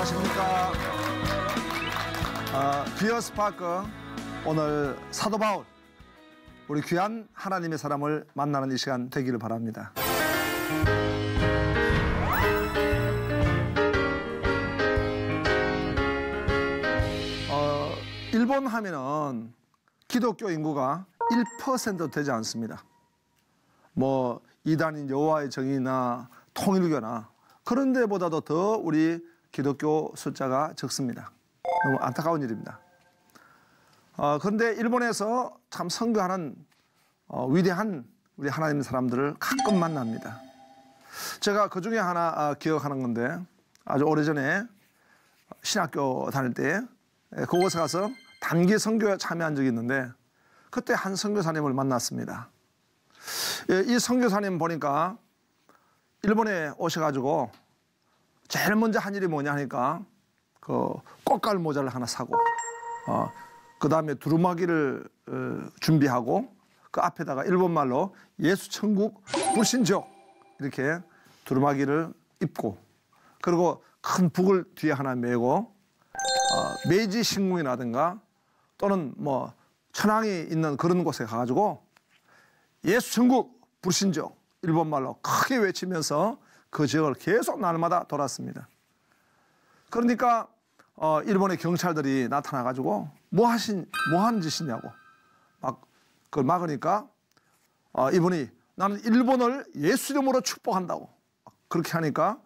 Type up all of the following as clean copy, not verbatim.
안녕하십니까. 귀어 스파크, 오늘 사도 바울, 우리 귀한 하나님의 사람을 만나는 이 시간 되기를 바랍니다. 일본 하면은 기독교 인구가 1% 되지 않습니다. 뭐 이단인 여호와의 정의나 통일교나 그런 데보다도 더 우리 기독교 숫자가 적습니다. 너무 안타까운 일입니다. 그런데 일본에서 참 선교하는 위대한 우리 하나님 사람들을 가끔 만납니다. 제가 그 중에 하나 기억하는 건데, 아주 오래전에 신학교 다닐 때 그곳에 가서 단기 선교에 참여한 적이 있는데, 그때 한 선교사님을 만났습니다. 이 선교사님 보니까 일본에 오셔가지고 제일 먼저 한 일이 뭐냐 하니까 그 꽃갈 모자를 하나 사고, 그 다음에 두루마기를 준비하고, 그 앞에다가 일본말로 예수 천국 불신족 이렇게 두루마기를 입고, 그리고 큰 북을 뒤에 하나 메고, 메이지 신궁이라든가 또는 뭐 천황이 있는 그런 곳에 가가지고 예수 천국 불신족 일본말로 크게 외치면서 그 지역을 계속 날마다 돌았습니다. 그러니까 일본의 경찰들이 나타나가지고 뭐 하는 짓이냐고 막 그걸 막으니까 이분이 나는 일본을 예수 이름으로 축복한다고 그렇게 하니까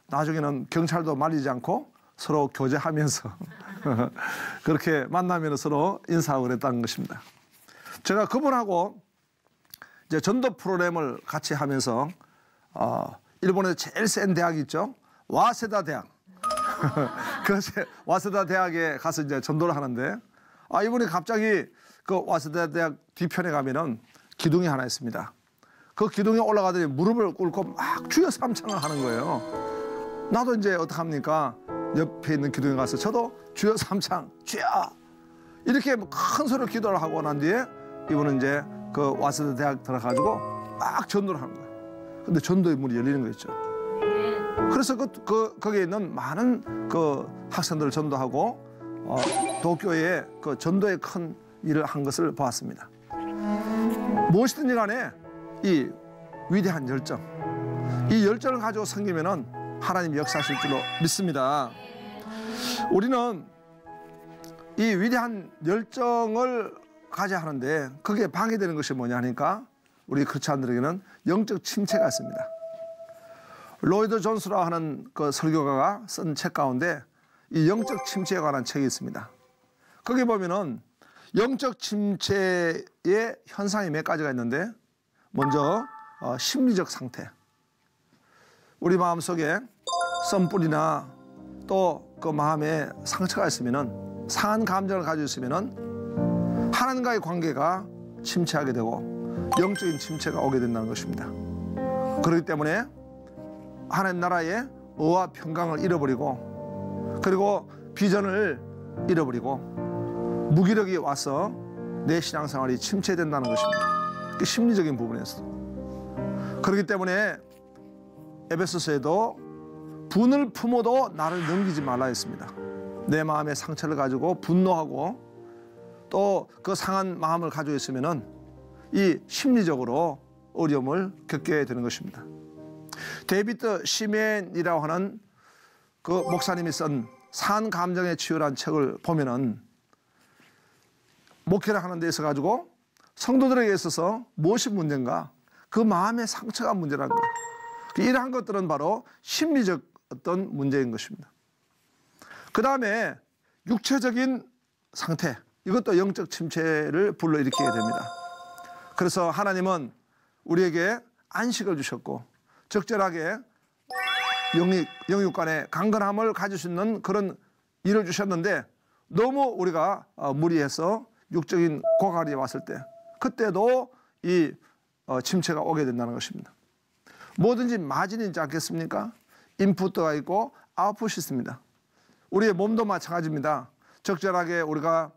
나중에는 경찰도 말리지 않고 서로 교제하면서 그렇게 만나면 서로 인사하고 그랬다는 것입니다. 제가 그분하고 이제 전도 프로그램을 같이 하면서 일본에서 제일 센 대학이 있죠. 와세다 대학. 그 와세다 대학에 가서 이제 전도를 하는데, 이분이 갑자기 그 와세다 대학 뒤편에 가면은 기둥이 하나 있습니다. 그 기둥에 올라가더니 무릎을 꿇고 막 주여 삼창을 하는 거예요. 나도 이제 어떡합니까? 옆에 있는 기둥에 가서 저도 주여 삼창, 주여! 이렇게 큰 소리로 기도를 하고 난 뒤에 이분은 이제 그 와세다 대학 들어가가지고 막 전도를 하는 거예요. 근데 전도의 문이 열리는 거 있죠. 그래서 거기에 있는 많은 그 학생들을 전도하고 도쿄에 그 전도의 큰 일을 한 것을 보았습니다. 무엇이든지 간에 이 위대한 열정, 이 열정을 가지고 섬기면은 하나님 역사하실 줄로 믿습니다. 우리는 이 위대한 열정을 가져야 하는데 그게 방해되는 것이 뭐냐 하니까 우리 크리스찬들에게는 영적 침체가 있습니다. 로이드 존스라고 하는 그 설교가가 쓴 책 가운데 이 영적 침체에 관한 책이 있습니다. 거기 보면은 영적 침체의 현상이 몇 가지가 있는데, 먼저 심리적 상태. 우리 마음속에 썸뿌리나 또 그 마음에 상처가 있으면은, 상한 감정을 가지고 있으면은 하나님과의 관계가 침체하게 되고 영적인 침체가 오게 된다는 것입니다. 그렇기 때문에 하나님 나라의 의와 평강을 잃어버리고, 그리고 비전을 잃어버리고 무기력이 와서 내 신앙생활이 침체된다는 것입니다. 그 심리적인 부분에서. 그렇기 때문에 에베소서에도 분을 품어도 나를 넘기지 말라 했습니다. 내 마음의 상처를 가지고 분노하고 또 그 상한 마음을 가지고 있으면은 이 심리적으로 어려움을 겪게 되는 것입니다. 데이비드 시멘이라고 하는 그 목사님이 쓴 상한 감정에 치유라는 책을 보면은, 목회를 하는 데 있어 가지고 성도들에게 있어서 무엇이 문제인가, 그 마음의 상처가 문제라는 거예요. 이러한 것들은 바로 심리적 어떤 문제인 것입니다. 그 다음에 육체적인 상태, 이것도 영적 침체를 불러일으키게 됩니다. 그래서 하나님은 우리에게 안식을 주셨고 적절하게 영육 간의 강건함을 가질 수 있는 그런 일을 주셨는데, 너무 우리가 무리해서 육적인 고갈이 왔을 때 그때도 이 침체가 오게 된다는 것입니다. 뭐든지 마진이 있지 않겠습니까? 인풋가 있고 아웃풋이 있습니다. 우리의 몸도 마찬가지입니다. 적절하게 우리가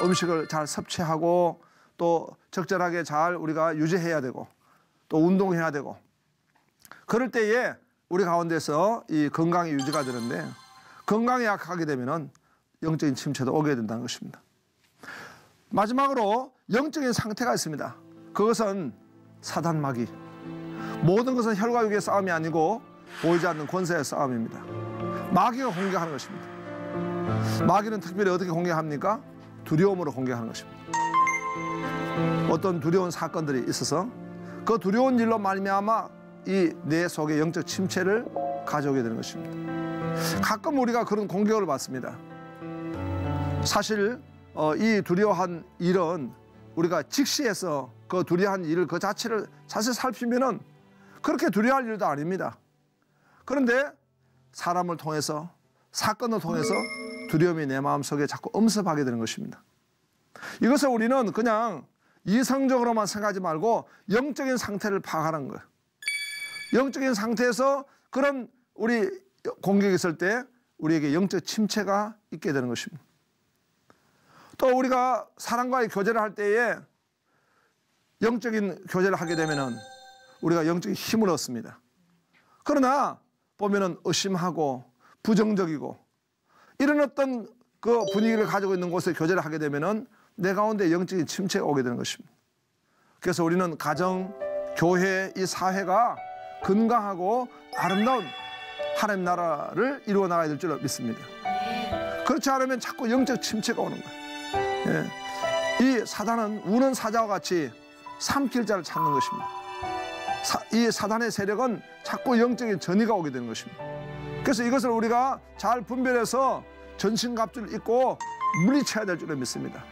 음식을 잘 섭취하고 또 적절하게 잘 우리가 유지해야 되고 또 운동해야 되고, 그럴 때에 우리 가운데서 이 건강이 유지가 되는데, 건강에 약하게 되면은 영적인 침체도 오게 된다는 것입니다. 마지막으로 영적인 상태가 있습니다. 그것은 사단 마귀. 모든 것은 혈과 육의 싸움이 아니고 보이지 않는 권세의 싸움입니다. 마귀가 공격하는 것입니다. 마귀는 특별히 어떻게 공격합니까? 두려움으로 공격하는 것입니다. 어떤 두려운 사건들이 있어서 그 두려운 일로 말미암아 이 내 속에 영적 침체를 가져오게 되는 것입니다. 가끔 우리가 그런 공격을 받습니다. 사실 이 두려워한 일은 우리가 직시해서 그 두려워한 일을 그 자체를 자세히 살피면은 그렇게 두려워할 일도 아닙니다. 그런데 사람을 통해서 사건을 통해서 두려움이 내 마음속에 자꾸 엄습하게 되는 것입니다. 이것을 우리는 그냥 이성적으로만 생각하지 말고 영적인 상태를 파악하는 거예요. 영적인 상태에서 그런 우리 공격이 있을 때 우리에게 영적 침체가 있게 되는 것입니다. 또 우리가 사람과의 교제를 할 때에 영적인 교제를 하게 되면은 우리가 영적인 힘을 얻습니다. 그러나 보면은 의심하고 부정적이고 이런 어떤 그 분위기를 가지고 있는 곳에 교제를 하게 되면은 내 가운데 영적인 침체가 오게 되는 것입니다. 그래서 우리는 가정, 교회, 이 사회가 건강하고 아름다운 하나님 나라를 이루어 나가야 될 줄 믿습니다. 그렇지 않으면 자꾸 영적 침체가 오는 거예요. 예. 이 사단은 우는 사자와 같이 삼킬 자를 찾는 것입니다. 이 사단의 세력은 자꾸 영적인 전이가 오게 되는 것입니다. 그래서 이것을 우리가 잘 분별해서 전신갑주를 입고 물리쳐야 될 줄 믿습니다.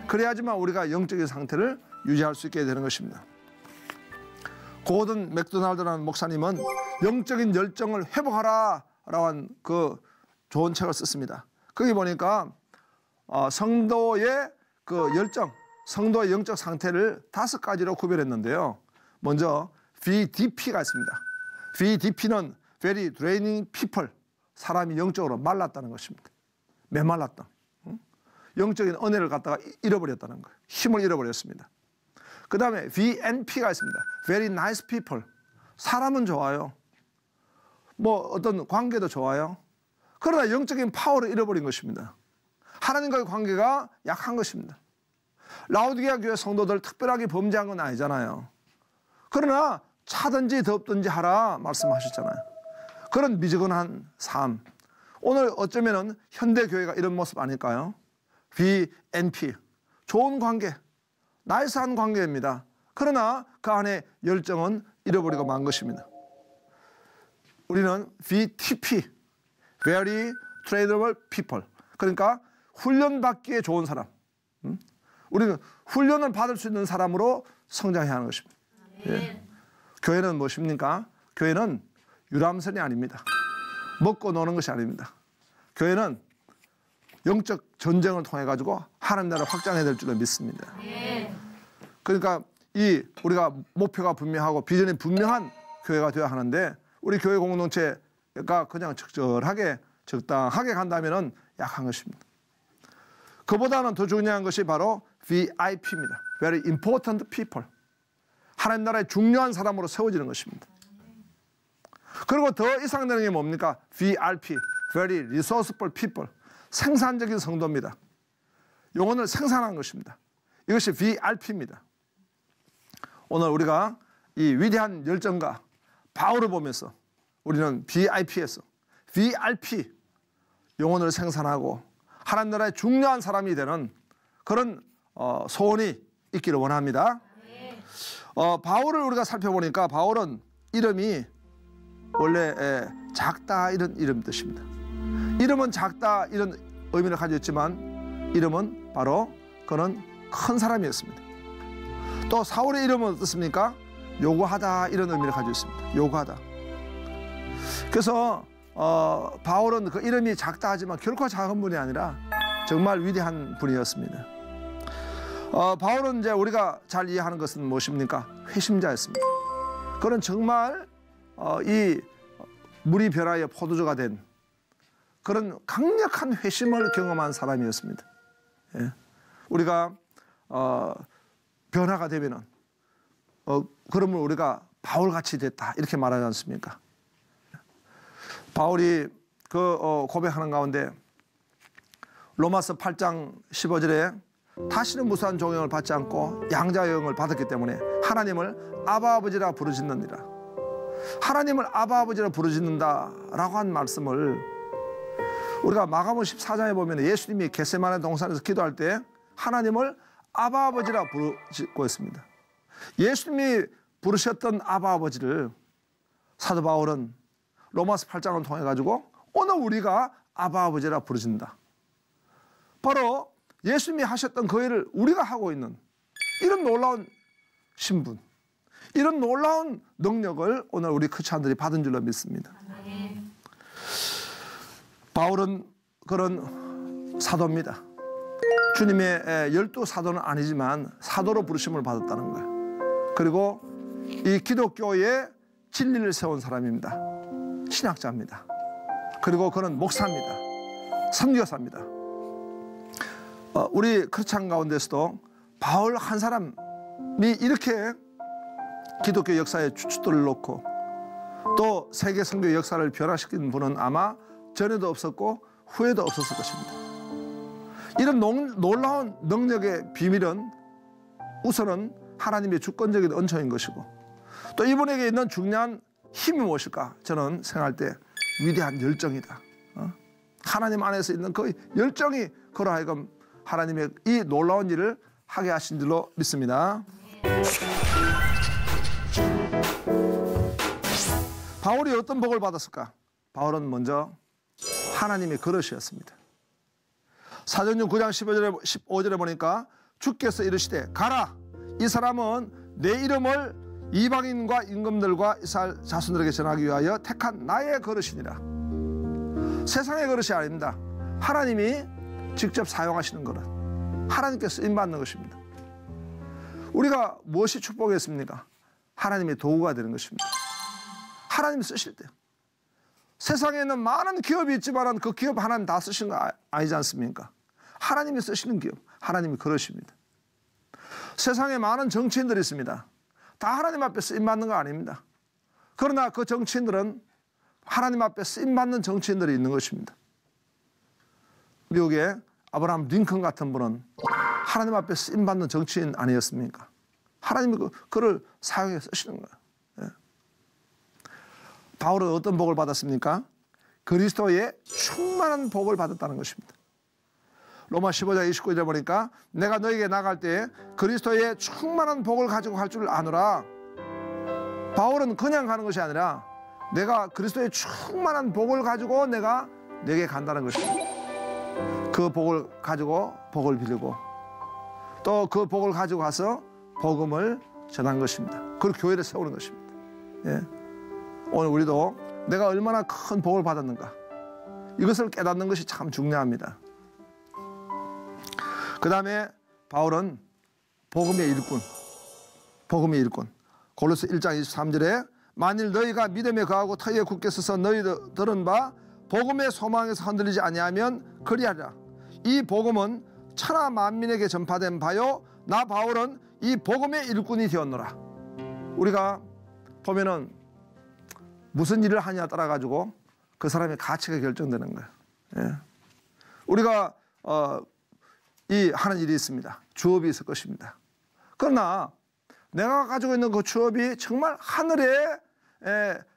그래야지만 우리가 영적인 상태를 유지할 수 있게 되는 것입니다. 고든 맥도날드라는 목사님은 영적인 열정을 회복하라 라는 그 좋은 책을 썼습니다. 거기 보니까 성도의 그 열정, 성도의 영적 상태를 5가지로 구별했는데요. 먼저 VDP가 있습니다. VDP는 Very Draining People, 사람이 영적으로 말랐다는 것입니다. 메말랐다. 영적인 은혜를 갖다가 잃어버렸다는 거예요. 힘을 잃어버렸습니다. 그 다음에 VNP가 있습니다. Very Nice People, 사람은 좋아요. 뭐 어떤 관계도 좋아요. 그러나 영적인 파워를 잃어버린 것입니다. 하나님과의 관계가 약한 것입니다. 라오디게아 교회 성도들 특별하게 범죄한 건 아니잖아요. 그러나 차든지 덥든지 하라 말씀하셨잖아요. 그런 미지근한 삶. 오늘 어쩌면은 현대교회가 이런 모습 아닐까요? VNP, 좋은 관계, 나이스한 관계입니다. 그러나 그 안에 열정은 잃어버리고 만 것입니다. 우리는 VTP, Very Trainable People, 그러니까 훈련받기에 좋은 사람. 우리는 훈련을 받을 수 있는 사람으로 성장해야 하는 것입니다. 예. 교회는 무엇입니까? 교회는 유람선이 아닙니다. 먹고 노는 것이 아닙니다. 교회는 영적 전쟁을 통해 가지고 하나님 나라를 확장해야 될 줄을 믿습니다. 그러니까 이 우리가 목표가 분명하고 비전이 분명한 교회가 되어야 하는데 우리 교회 공동체가 그냥 적당하게 간다면은 약한 것입니다. 그보다는 더 중요한 것이 바로 VIP입니다. Very Important People. 하나님 나라의 중요한 사람으로 세워지는 것입니다. 그리고 더 이상 되는 게 뭡니까? VRP, Very Resourceful People. 생산적인 성도입니다. 영혼을 생산한 것입니다. 이것이 VRP입니다. 오늘 우리가 이 위대한 열정가 바울을 보면서 우리는 VIP에서 VRP, 영혼을 생산하고 하나님 나라의 중요한 사람이 되는 그런 소원이 있기를 원합니다. 바울을 우리가 살펴보니까 바울은 이름이 원래 작다 이런 이름 뜻입니다. 이름은 작다 이런 의미를 가지고 있지만 이름은 바로 그는 큰 사람이었습니다. 또 사울의 이름은 어떻습니까? 요구하다 이런 의미를 가지고 있습니다. 요구하다. 그래서 바울은 그 이름이 작다 하지만 결코 작은 분이 아니라 정말 위대한 분이었습니다. 바울은 이제 우리가 잘 이해하는 것은 무엇입니까? 회심자였습니다. 그는 정말 이 물이 변하여 포도주가 된 그런 강력한 회심을 경험한 사람이었습니다. 예. 우리가 변화가 되면은 그러면 우리가 바울같이 됐다 이렇게 말하지 않습니까? 바울이 고백하는 가운데 로마서 8장 15절에 다시는 무수한 종영을 받지 않고 양자의 영을 받았기 때문에 하나님을 아바 아버지라 부르짖느니라. 하나님을 아바 아버지라 부르짖는다라고 한 말씀을 우리가 마가복음 14장에 보면 예수님이 겟세마네 동산에서 기도할 때 하나님을 아바 아버지라 부르짖고 있습니다. 예수님이 부르셨던 아바 아버지를 사도 바울은 로마서 8장을 통해 가지고 오늘 우리가 아바 아버지라 부르짖는다. 바로 예수님이 하셨던 그 일을 우리가 하고 있는 이런 놀라운 신분, 이런 놀라운 능력을 오늘 우리 크리스찬들이 받은 줄로 믿습니다. 바울은 그런 사도입니다. 주님의 12 사도는 아니지만 사도로 부르심을 받았다는 거예요. 그리고 이 기독교의 진리를 세운 사람입니다. 신학자입니다. 그리고 그는 목사입니다. 선교사입니다. 우리 크리스찬 가운데서도 바울 한 사람이 이렇게 기독교 역사에 주춧돌을 놓고 또 세계 선교 역사를 변화시킨 분은 아마 전에도 없었고 후에도 없었을 것입니다. 이런 놀라운 능력의 비밀은 우선은 하나님의 주권적인 은총인 것이고 또 이분에게 있는 중요한 힘이 무엇일까? 저는 생각할 때 위대한 열정이다. 하나님 안에서 있는 그 열정이 그로 하여금 하나님의 이 놀라운 일을 하게 하신 줄로 믿습니다. 바울이 어떤 복을 받았을까? 바울은 먼저 하나님의 그릇이었습니다. 사도행전 9장 15절에 보니까 주께서 이르시되 가라, 이 사람은 내 이름을 이방인과 임금들과 이스라엘 자손들에게 전하기 위하여 택한 나의 그릇이니라. 세상의 그릇이 아닙니다. 하나님이 직접 사용하시는 그릇, 하나님께 쓰임받는 것입니다. 우리가 무엇이 축복이었습니까? 하나님의 도구가 되는 것입니다. 하나님이 쓰실 때 세상에는 많은 기업이 있지만 그 기업 하나님 다 쓰신 거 아니지 않습니까? 하나님이 쓰시는 기업, 하나님이 그러십니다. 세상에 많은 정치인들이 있습니다. 다 하나님 앞에 쓰임받는 거 아닙니다. 그러나 그 정치인들은 하나님 앞에 쓰임받는 정치인들이 있는 것입니다. 미국의 아브라함 링컨 같은 분은 하나님 앞에 쓰임받는 정치인 아니었습니까? 하나님이 그를 사용해 쓰시는 거예요. 바울은 어떤 복을 받았습니까? 그리스도의 충만한 복을 받았다는 것입니다. 로마 15장 29절에 보니까 내가 너에게 나갈 때 그리스도의 충만한 복을 가지고 갈 줄 아노라. 바울은 그냥 가는 것이 아니라 내가 그리스도의 충만한 복을 가지고 내가 내게 간다는 것입니다. 그 복을 가지고 복을 빌리고 또 그 복을 가지고 가서 복음을 전한 것입니다. 그리고 교회를 세우는 것입니다. 예. 오늘 우리도 내가 얼마나 큰 복을 받았는가, 이것을 깨닫는 것이 참 중요합니다. 그 다음에 바울은 복음의 일꾼. 골로새 1장 23절에 만일 너희가 믿음에 거하고 터에 굳게 서서 너희들은 바 복음의 소망에서 흔들리지 아니하면 그리하리라. 이 복음은 천하 만민에게 전파된 바요 나 바울은 이 복음의 일꾼이 되었노라. 우리가 보면은 무슨 일을 하냐에 따라 가지고 그 사람의 가치가 결정되는 거예요. 예. 우리가 이 하는 일이 있습니다. 주업이 있을 것입니다. 그러나 내가 가지고 있는 그 주업이 정말 하늘에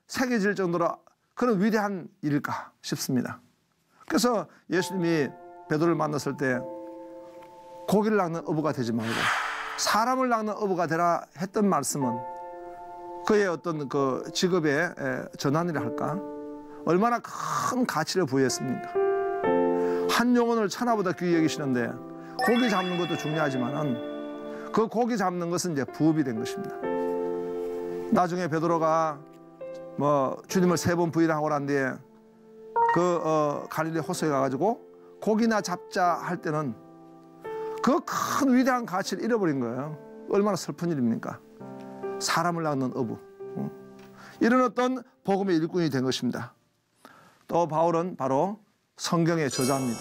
새겨질 정도로 그런 위대한 일일까 싶습니다. 그래서 예수님이 베드로를 만났을 때 고기를 낚는 어부가 되지 말고 사람을 낚는 어부가 되라 했던 말씀은 그의 어떤 그 직업의 전환이라 할까? 얼마나 큰 가치를 부여했습니까? 한 영혼을 천하보다 귀히 여기시는데 고기 잡는 것도 중요하지만은 그 고기 잡는 것은 이제 부업이 된 것입니다. 나중에 베드로가 주님을 3번 부인하고 난 뒤에 갈릴리 호수에 가가지고 고기나 잡자 할 때는 그 큰 위대한 가치를 잃어버린 거예요. 얼마나 슬픈 일입니까? 사람을 낚는 어부. 이런 어떤 복음의 일꾼이 된 것입니다. 또 바울은 바로 성경의 저자입니다.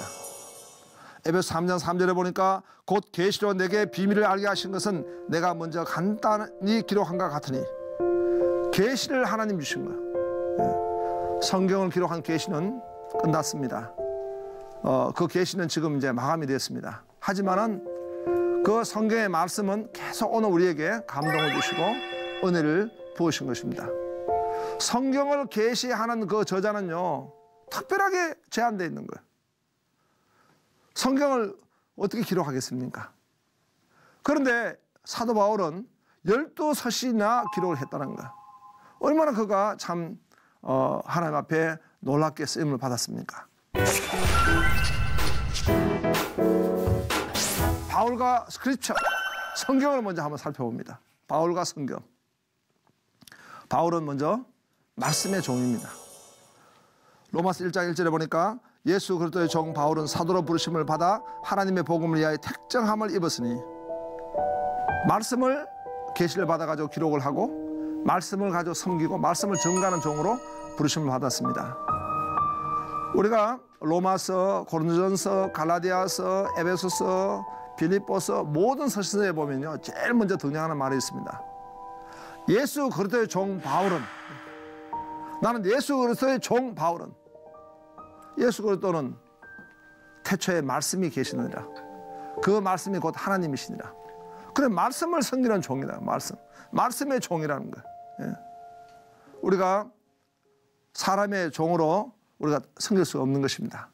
에베소 3장 3절에 보니까 곧 계시로 내게 비밀을 알게 하신 것은 내가 먼저 간단히 기록한 것 같으니 계시를 하나님 주신 거예요. 성경을 기록한 계시는 끝났습니다. 그 계시는 지금 이제 마감이 됐습니다. 하지만은 그 성경의 말씀은 계속 오늘 우리에게 감동을 주시고 은혜를 부으신 것입니다. 성경을 계시하는 그 저자는요, 특별하게 제한되어 있는 거예요. 성경을 어떻게 기록하겠습니까? 그런데 사도 바울은 12서신이나 기록을 했다는 거예요. 얼마나 그가 참 하나님 앞에 놀랍게 쓰임을 받았습니까? 바울과 스크립처, 성경을 먼저 한번 살펴봅니다. 바울과 성경. 바울은 먼저 말씀의 종입니다. 로마서 1장 1절에 보니까 예수 그리스도의 종 바울은 사도로 부르심을 받아 하나님의 복음을 위하여 택정함을 입었으니, 말씀을 계시를 받아가지고 기록을 하고 말씀을 가지고 섬기고 말씀을 전가하는 종으로 부르심을 받았습니다. 우리가 로마서, 고린도전서, 갈라디아서, 에베소서, 빌립보서 모든 서신서에 보면요, 제일 먼저 등장하는 말이 있습니다. 예수 그리스도의 종 바울은, 나는 예수 그리스도의 종 바울은, 예수 그리스도는 태초에 말씀이 계시느니라. 그 말씀이 곧 하나님이시니라. 그래, 말씀을 섬기는 종이다. 말씀의 종이라는 거예요. 예. 우리가 사람의 종으로 우리가 섬길 수 없는 것입니다.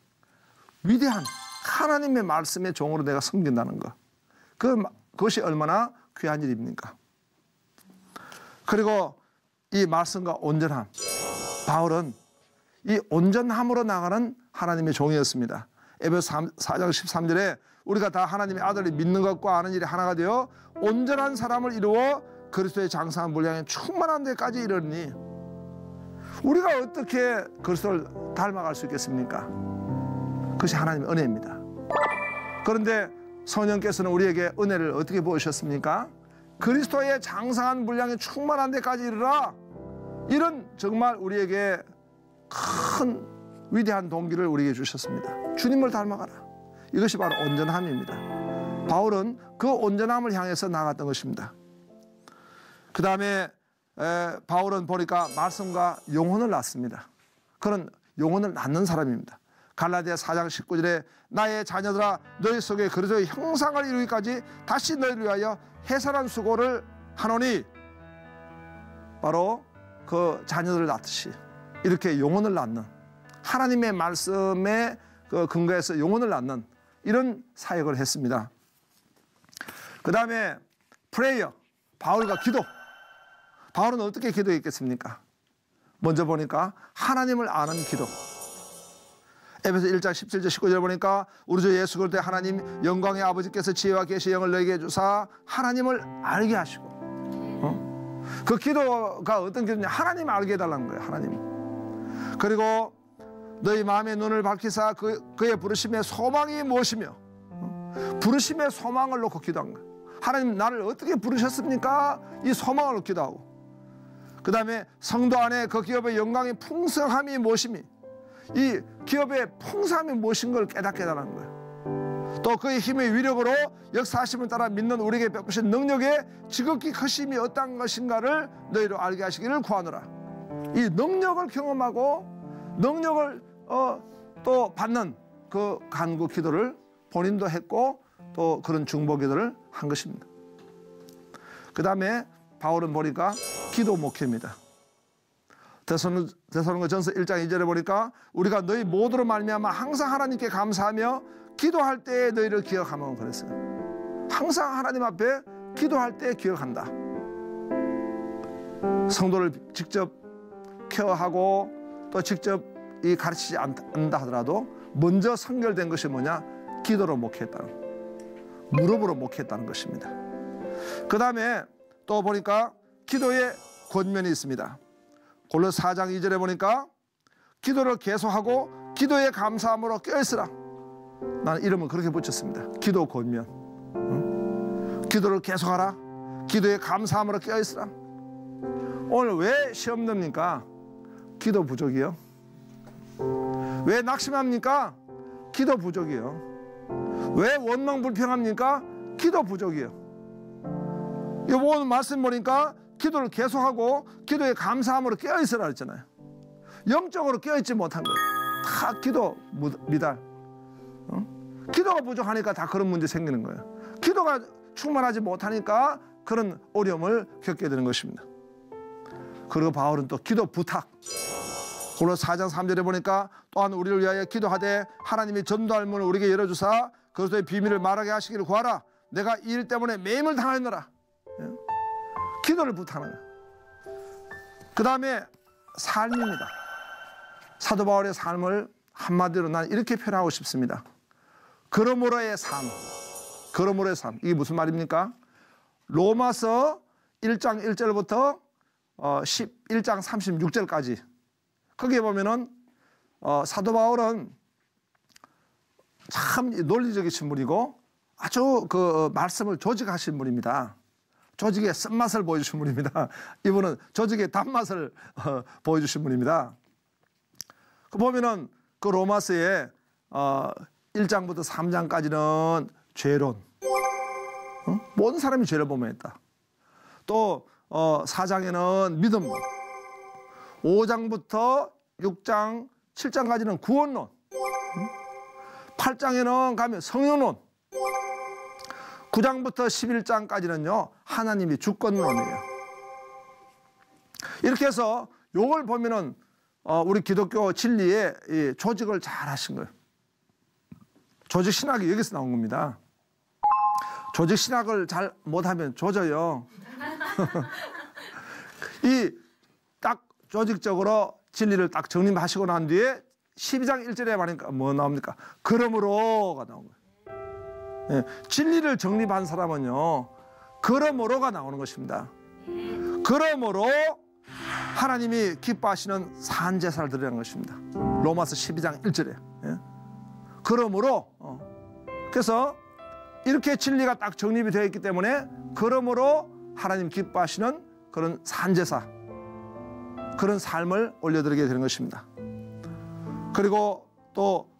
위대한 하나님의 말씀의 종으로 내가 섬긴다는 것, 그것이 얼마나 귀한 일입니까? 그리고 이 말씀과 온전함, 바울은 이 온전함으로 나가는 하나님의 종이었습니다. 에베소 4장 13절에 우리가 다 하나님의 아들을 믿는 것과 아는 일이 하나가 되어 온전한 사람을 이루어 그리스도의 장성한 분량에 충만한 데까지 이르니, 우리가 어떻게 그리스도를 닮아갈 수 있겠습니까? 그것이 하나님의 은혜입니다. 그런데 성령께서는 우리에게 은혜를 어떻게 부으셨습니까? 그리스도의 장성한 분량에 충만한 데까지 이르라. 이런 정말 우리에게 큰 위대한 동기를 우리에게 주셨습니다. 주님을 닮아가라. 이것이 바로 온전함입니다. 바울은 그 온전함을 향해서 나갔던 것입니다. 그 다음에 바울은 보니까 말씀과 영혼을 낳습니다. 그런 영혼을 낳는 사람입니다. 갈라디아 4장 19절에 나의 자녀들아, 너희 속에 그리스도의 형상을 이루기까지 다시 너희를 위하여 해산한 수고를 하노니, 바로 그 자녀들을 낳듯이 이렇게 영혼을 낳는, 하나님의 말씀에 그 근거해서 영혼을 낳는 이런 사역을 했습니다. 그 다음에 프레이어, 바울과 기도. 바울은 어떻게 기도했겠습니까? 먼저 보니까 하나님을 아는 기도. 에베소 1장 17절 19절 보니까 우리 주 예수 그리스도의 하나님 영광의 아버지께서 지혜와 계시의 영을 너에게 주사 하나님을 알게 하시고, 그 기도가 어떤 기도냐? 하나님 알게 해달라는 거예요. 하나님. 그리고 너희 마음의 눈을 밝히사 그의 부르심의 소망이 무엇이며, 부르심의 소망을 놓고 기도한 거예요. 하나님 나를 어떻게 부르셨습니까? 이 소망을 놓고 기도하고, 그 다음에 성도 안에 그 기업의 영광의 풍성함이 무엇이며, 이 기업의 풍성함이 무엇인 걸 깨닫게 해달라는 거예요. 또 그의 힘의 위력으로 역사하심을 따라 믿는 우리에게 베푸신 능력의 지극히 크심이 어떤 것인가를 너희로 알게 하시기를 구하노라. 이 능력을 경험하고 능력을 또 받는 그 간구 기도를 본인도 했고 또 그런 중보 기도를 한 것입니다. 그 다음에 바울은 보니까 기도 목회입니다. 데살로니가전서 1장 2절에 보니까 우리가 너희 모두로 말미암아 항상 하나님께 감사하며 기도할 때에 너희를 기억하면 그랬어요. 항상 하나님 앞에 기도할 때 기억한다. 성도를 직접 케어하고 또 직접 가르치지 않는다 하더라도 먼저 선결된 것이 뭐냐? 기도로 목회했다는, 무릎으로 목회했다는 것입니다. 그 다음에 또 보니까 기도의 권면이 있습니다. 골로새 4장 2절에 보니까 기도를 계속하고 기도에 감사함으로 껴있으라. 나는 이름을 그렇게 붙였습니다. 기도 권면. 기도를 계속하라. 기도에 감사함으로 껴있으라. 오늘 왜 시험 듭니까? 기도 부족이요. 왜 낙심합니까? 기도 부족이요. 왜 원망 불평합니까? 기도 부족이요. 오늘 말씀 보니까 기도를 계속하고 기도에 감사함으로 깨어있으라 했잖아요. 영적으로 깨어있지 못한 거예요. 다 기도 미달. 기도가 부족하니까 다 그런 문제 생기는 거예요. 기도가 충만하지 못하니까 그런 어려움을 겪게 되는 것입니다. 그리고 바울은 또 기도 부탁. 고린도서 4장 3절에 보니까 또한 우리를 위하여 기도하되 하나님이 전도할 문을 우리에게 열어주사 그리스도의 비밀을 말하게 하시기를 구하라. 내가 이 일 때문에 매임을 당하였노라. 기도를 부탁하는 거예요. 그 다음에 삶입니다. 사도 바울의 삶을 한마디로 난 이렇게 표현하고 싶습니다. 그러므로의 삶. 그러므로의 삶. 이게 무슨 말입니까? 로마서 1장 1절부터 11장 36절까지 거기에 보면은 사도 바울은 참 논리적이신 분이고 아주 그 말씀을 조직하신 분입니다. 조직의 쓴맛을 보여주신 분입니다. 이분은 조직의 단맛을 보여주신 분입니다. 그 보면은 그 로마서에 1장부터 3장까지는 죄론, 모든 사람이 죄를 범했다. 또 4장에는 믿음론, 5장부터 6장, 7장까지는 구원론, 8장에는 가면 성령론, 9장부터 11장까지는요 하나님이 주권론이에요. 이렇게 해서 요걸 보면은 우리 기독교 진리의 이 조직을 잘 하신 거예요. 조직 신학이 여기서 나온 겁니다. 조직 신학을 잘 못하면 조져요. 이 딱 조직적으로 진리를 딱 정립하시고 난 뒤에 12장 1절에 말하니까 뭐 나옵니까? 그러므로가 나온 거예요. 예, 진리를 정립한 사람은요 그러므로가 나오는 것입니다. 그러므로 하나님이 기뻐하시는 산제사를 드리는 것입니다. 로마서 12장 1절에. 예? 그러므로 그래서 이렇게 진리가 딱 정립이 되어 있기 때문에 그러므로 하나님 기뻐하시는 그런 산제사, 그런 삶을 올려드리게 되는 것입니다. 그리고 또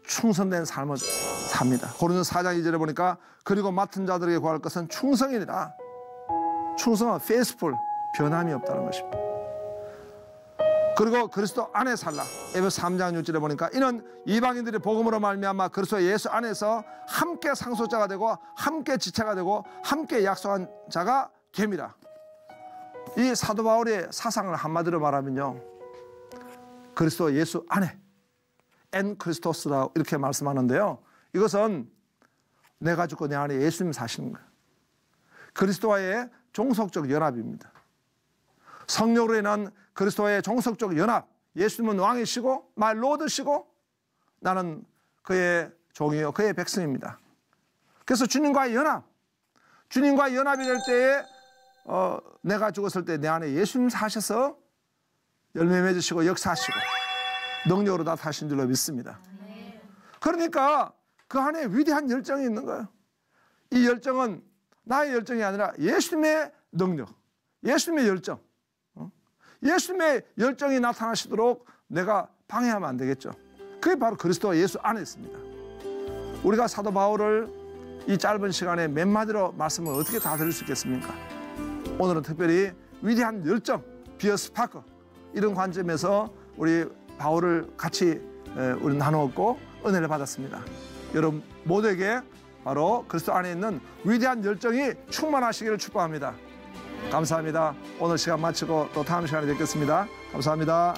충성된 삶을 삽니다. 고린도서 4장 2절에 보니까 그리고 맡은 자들에게 구할 것은 충성이니라. 충성은 faithful, 변함이 없다는 것입니다. 그리고 그리스도 안에 살라. 에베소 3장 6절에 보니까 이는 이방인들이 복음으로 말미암아 그리스도 예수 안에서 함께 상속자가 되고 함께 지체가 되고 함께 약속한 자가 됨이라. 이 사도 바울의 사상을 한마디로 말하면요 그리스도 예수 안에 엔 크리스토스라고 이렇게 말씀하는데요, 이것은 내가 죽고 내 안에 예수님 사시는 거예요. 그리스도와의 종속적 연합입니다. 성령으로 인한 그리스도의 종속적 연합. 예수님은 왕이시고 말 로드시고 나는 그의 종이요 그의 백성입니다. 그래서 주님과의 연합, 주님과 연합이 될 때에 내가 죽었을 때 내 안에 예수님 사셔서 열매 맺으시고 역사하시고 능력으로 나타나신 줄로 믿습니다. 그러니까 그 안에 위대한 열정이 있는 거예요. 이 열정은 나의 열정이 아니라 예수님의 능력, 예수님의 열정, 예수님의 열정이 나타나시도록 내가 방해하면 안 되겠죠. 그게 바로 그리스도와 예수 안에 있습니다. 우리가 사도 바울을 이 짧은 시간에 몇 마디로 말씀을 어떻게 다 드릴 수 있겠습니까? 오늘은 특별히 위대한 열정, 비어 스파크, 이런 관점에서 우리 바울을 같이 우리 나누었고 은혜를 받았습니다. 여러분 모두에게 바로 그리스도 안에 있는 위대한 열정이 충만하시기를 축복합니다. 감사합니다. 오늘 시간 마치고 또 다음 시간에 뵙겠습니다. 감사합니다.